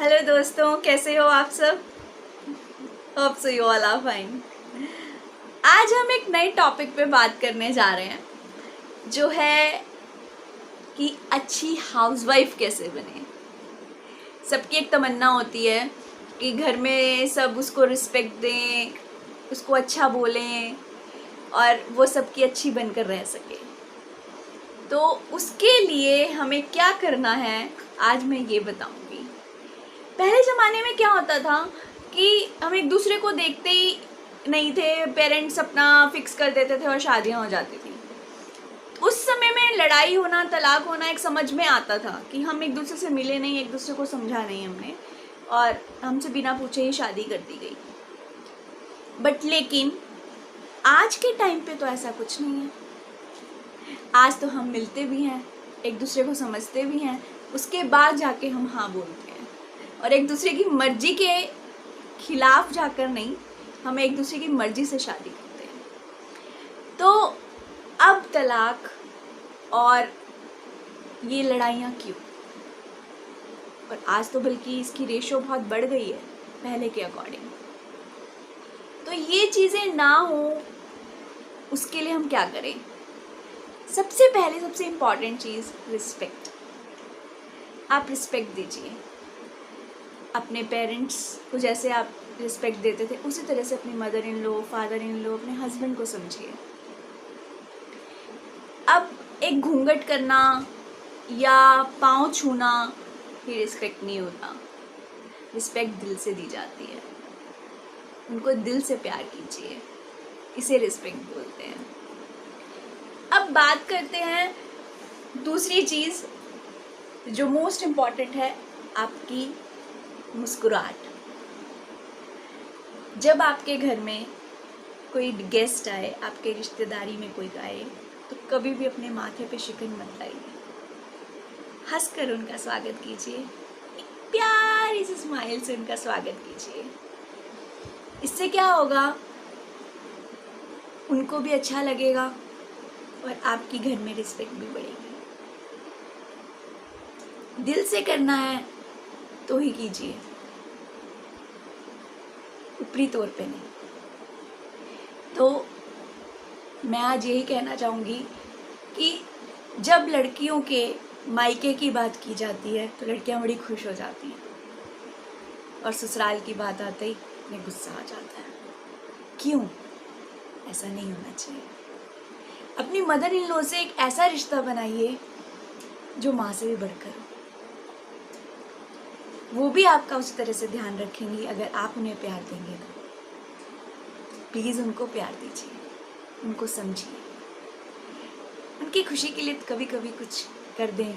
Hello दोस्तों, कैसे हो आप सब? Hope so you all are fine. आज हम एक नए टॉपिक पे बात करने जा रहे हैं, जो है कि अच्छी हाउसवाइफ कैसे बने। सबकी एक तमन्ना होती है कि घर में सब उसको रिस्पेक्ट दें, उसको अच्छा बोलें और वो सबकी अच्छी बनकर रह सके। तो उसके लिए हमें क्या करना है आज मैं ये बताऊंगी। पहले ज़माने में क्या होता था कि हम एक दूसरे को देखते ही नहीं थे, पेरेंट्स अपना फिक्स कर देते थे और शादियां हो जाती थी। उस समय में लड़ाई होना, तलाक होना एक समझ में आता था कि हम एक दूसरे से मिले नहीं, एक दूसरे को समझा नहीं हमने, और हमसे बिना पूछे ही शादी कर दी गई। बट लेकिन आज के टाइम पे तो ऐसा कुछ नहीं है। आज तो हम मिलते भी हैं, एक दूसरे को समझते भी हैं, उसके बाद जाके हम हाँ बोलते हैं, और एक दूसरे की मर्जी के खिलाफ जाकर नहीं, हम एक दूसरे की मर्जी से शादी करते हैं। तो अब तलाक और ये लड़ाइयाँ क्यों? और आज तो बल्कि इसकी रेशो बहुत बढ़ गई है पहले के अकॉर्डिंग। तो ये चीज़ें ना हो, उसके लिए हम क्या करें? सबसे पहले सबसे इम्पॉर्टेंट चीज़ रिस्पेक्ट। आप रिस्पेक्ट दीजिए अपने पेरेंट्स को, जैसे आप रिस्पेक्ट देते थे उसी तरह से अपनी mother in law, father in law, अपने हस्बैंड को समझिए। अब एक घूंघट करना या पाँव छूना ही रिस्पेक्ट नहीं होता। रिस्पेक्ट दिल से दी जाती है, उनको दिल से प्यार कीजिए, इसे रिस्पेक्ट बोलते हैं। अब बात करते हैं दूसरी चीज़ जो मोस्ट इम्पॉर्टेंट है, आपकी मुस्कुराहट। जब आपके घर में कोई गेस्ट आए, आपके रिश्तेदारी में कोई आए, तो कभी भी अपने माथे पे शिकन मत लाइए, हंसकर उनका स्वागत कीजिए, एक प्यारी सी स्माइल से उनका स्वागत कीजिए। इससे क्या होगा, उनको भी अच्छा लगेगा और आपकी घर में रिस्पेक्ट भी बढ़ेगी। दिल से करना है तो ही कीजिए, ऊपरी तौर पे नहीं। तो मैं आज यही कहना चाहूँगी कि जब लड़कियों के मायके की बात की जाती है तो लड़कियाँ बड़ी खुश हो जाती हैं, और ससुराल की बात आते ही उन्हें गुस्सा आ जाता है। क्यों? ऐसा नहीं होना चाहिए। अपनी मदर इन लॉ से एक ऐसा रिश्ता बनाइए जो माँ से भी बढ़कर हो। वो भी आपका उसी तरह से ध्यान रखेंगी अगर आप उन्हें प्यार देंगे तो। प्लीज़ उनको प्यार दीजिए, उनको समझिए, उनकी खुशी के लिए कभी कभी कुछ कर दें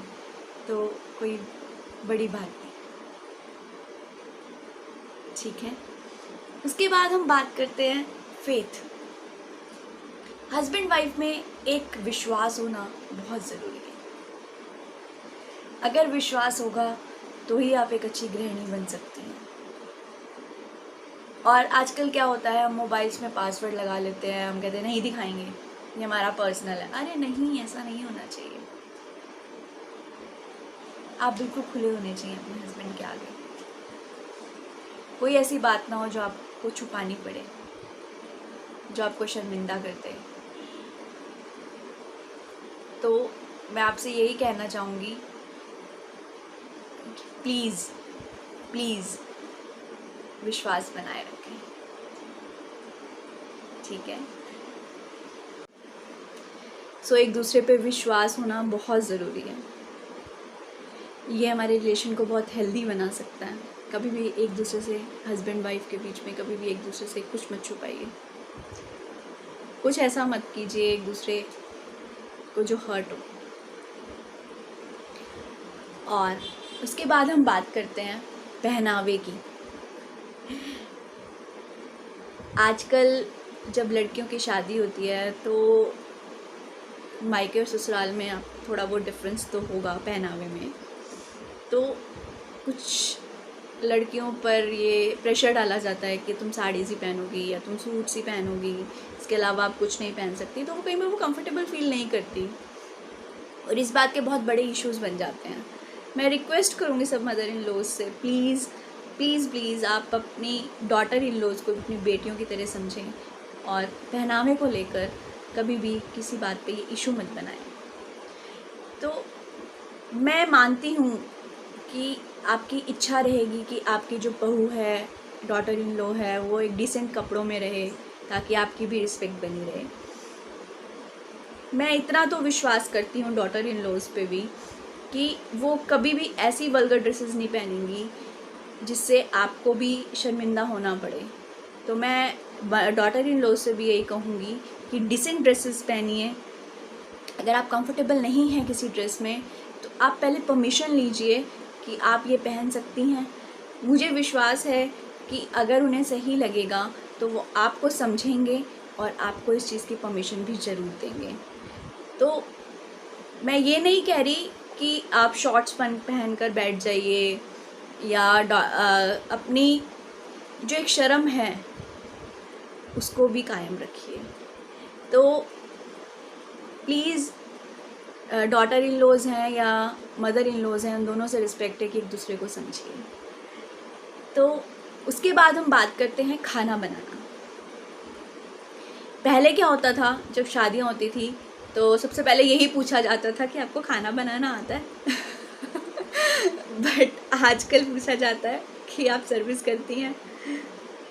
तो कोई बड़ी बात नहीं, ठीक है। उसके बाद हम बात करते हैं फेथ। हस्बैंड वाइफ में एक विश्वास होना बहुत ज़रूरी है। अगर विश्वास होगा तो ही आप एक अच्छी गृहिणी बन सकती हैं। और आजकल क्या होता है, हम मोबाइल्स में पासवर्ड लगा लेते हैं, हम कहते हैं नहीं दिखाएंगे, ये हमारा पर्सनल है। अरे नहीं, ऐसा नहीं होना चाहिए। आप बिल्कुल खुले होने चाहिए अपने हस्बैंड के आगे। कोई ऐसी बात ना हो जो आपको छुपानी पड़े, जो आपको शर्मिंदा करते। तो मैं आपसे यही कहना चाहूँगी, प्लीज़ प्लीज़ विश्वास बनाए रखें, ठीक है। सो एक दूसरे पे विश्वास होना बहुत ज़रूरी है। ये हमारे रिलेशन को बहुत हेल्दी बना सकता है। कभी भी एक दूसरे से, हस्बैंड वाइफ के बीच में कभी भी एक दूसरे से कुछ मत छुपाइए, कुछ ऐसा मत कीजिए एक दूसरे को जो हर्ट हो। और उसके बाद हम बात करते हैं पहनावे की। आजकल जब लड़कियों की शादी होती है तो मायके और ससुराल में आप थोड़ा बहुत डिफरेंस तो होगा पहनावे में। तो कुछ लड़कियों पर ये प्रेशर डाला जाता है कि तुम साड़ी सी पहनोगी या तुम सूट सी पहनोगी, इसके अलावा आप कुछ नहीं पहन सकती। तो वो कहीं पर वो कंफर्टेबल फील नहीं करती, और इस बात के बहुत बड़े इश्यूज़ बन जाते हैं। मैं रिक्वेस्ट करूँगी सब मदर इन लॉज से, प्लीज़ प्लीज़ आप अपनी डॉटर इन लॉज को अपनी बेटियों की तरह समझें और पहनावे को लेकर कभी भी किसी बात पे ये इशू मत बनाएं। तो मैं मानती हूँ कि आपकी इच्छा रहेगी कि आपकी जो बहू है, डॉटर इन लॉ है, वो एक डिसेंट कपड़ों में रहे ताकि आपकी भी रिस्पेक्ट बनी रहे। मैं इतना तो विश्वास करती हूँ डॉटर इन लॉज पे भी कि वो कभी भी ऐसी वल्गर ड्रेसेस नहीं पहनेंगी जिससे आपको भी शर्मिंदा होना पड़े। तो मैं डॉटर इन लॉ से भी यही कहूँगी कि डिसेंट ड्रेसेस पहनिए। अगर आप कंफर्टेबल नहीं हैं किसी ड्रेस में तो आप पहले परमिशन लीजिए कि आप ये पहन सकती हैं। मुझे विश्वास है कि अगर उन्हें सही लगेगा तो वो आपको समझेंगे और आपको इस चीज़ की परमिशन भी ज़रूर देंगे। तो मैं ये नहीं कह रही कि आप शॉर्ट्स पहन कर बैठ जाइए या अपनी जो एक शर्म है उसको भी कायम रखिए। तो प्लीज़ डॉटर इन लॉज हैं या मदर इन लॉज हैं, उन दोनों से रिस्पेक्ट है कि एक दूसरे को समझिए। तो उसके बाद हम बात करते हैं खाना बनाना। पहले क्या होता था, जब शादियाँ होती थी तो सबसे पहले यही पूछा जाता था कि आपको खाना बनाना आता है बट आजकल पूछा जाता है कि आप सर्विस करती हैं,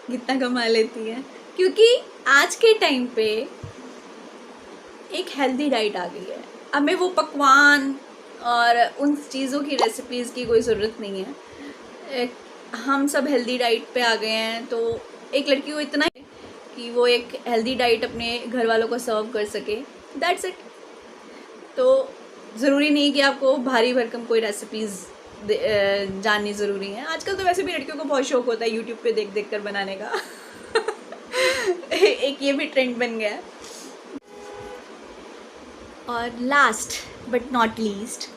कितना कमा लेती हैं। क्योंकि आज के टाइम पे एक हेल्दी डाइट आ गई है। अब मैं वो पकवान और उन चीज़ों की रेसिपीज़ की कोई ज़रूरत नहीं है। हम सब हेल्दी डाइट पे आ गए हैं। तो एक लड़की को इतना है कि वो एक हेल्दी डाइट अपने घर वालों को सर्व कर सके, दैट्स इट। तो ज़रूरी नहीं कि आपको भारी भरकम कोई रेसिपीज़ जाननी ज़रूरी है। आजकल तो वैसे भी लड़कियों को बहुत शौक होता है यूट्यूब पे देख देख कर बनाने का एक ये भी ट्रेंड बन गया है। और लास्ट बट नॉट लीस्ट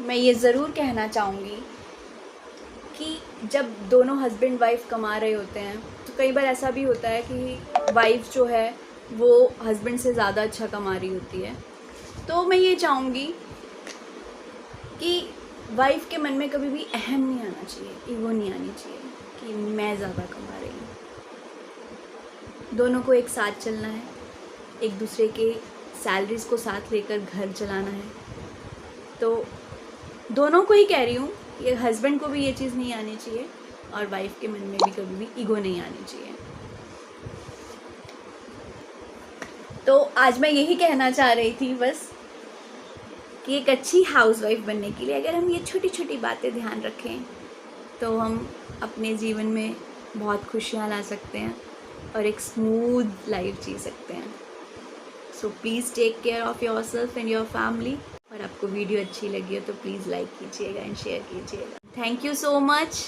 मैं ये ज़रूर कहना चाहूँगी कि जब दोनों हस्बैंड वाइफ कमा रहे होते हैं तो कई बार ऐसा भी होता है कि वाइफ जो है वो हस्बैंड से ज़्यादा अच्छा कमा रही होती है। तो मैं ये चाहूँगी कि वाइफ के मन में कभी भी अहम नहीं आना चाहिए, ईगो नहीं आनी चाहिए कि मैं ज़्यादा कमा रही हूँ। दोनों को एक साथ चलना है, एक दूसरे के सैलरीज़ को साथ लेकर घर चलाना है। तो दोनों को ही कह रही हूँ, ये हस्बैंड को भी ये चीज़ नहीं आनी चाहिए और वाइफ के मन में भी कभी भी ईगो नहीं आनी चाहिए। तो आज मैं यही कहना चाह रही थी बस कि एक अच्छी हाउसवाइफ बनने के लिए अगर हम ये छोटी छोटी बातें ध्यान रखें तो हम अपने जीवन में बहुत खुशियाँ ला सकते हैं और एक स्मूथ लाइफ जी सकते हैं। So please take care of yourself and your family. और आपको वीडियो अच्छी लगी हो तो प्लीज़ लाइक कीजिएगा एंड शेयर कीजिएगा। Thank you so much.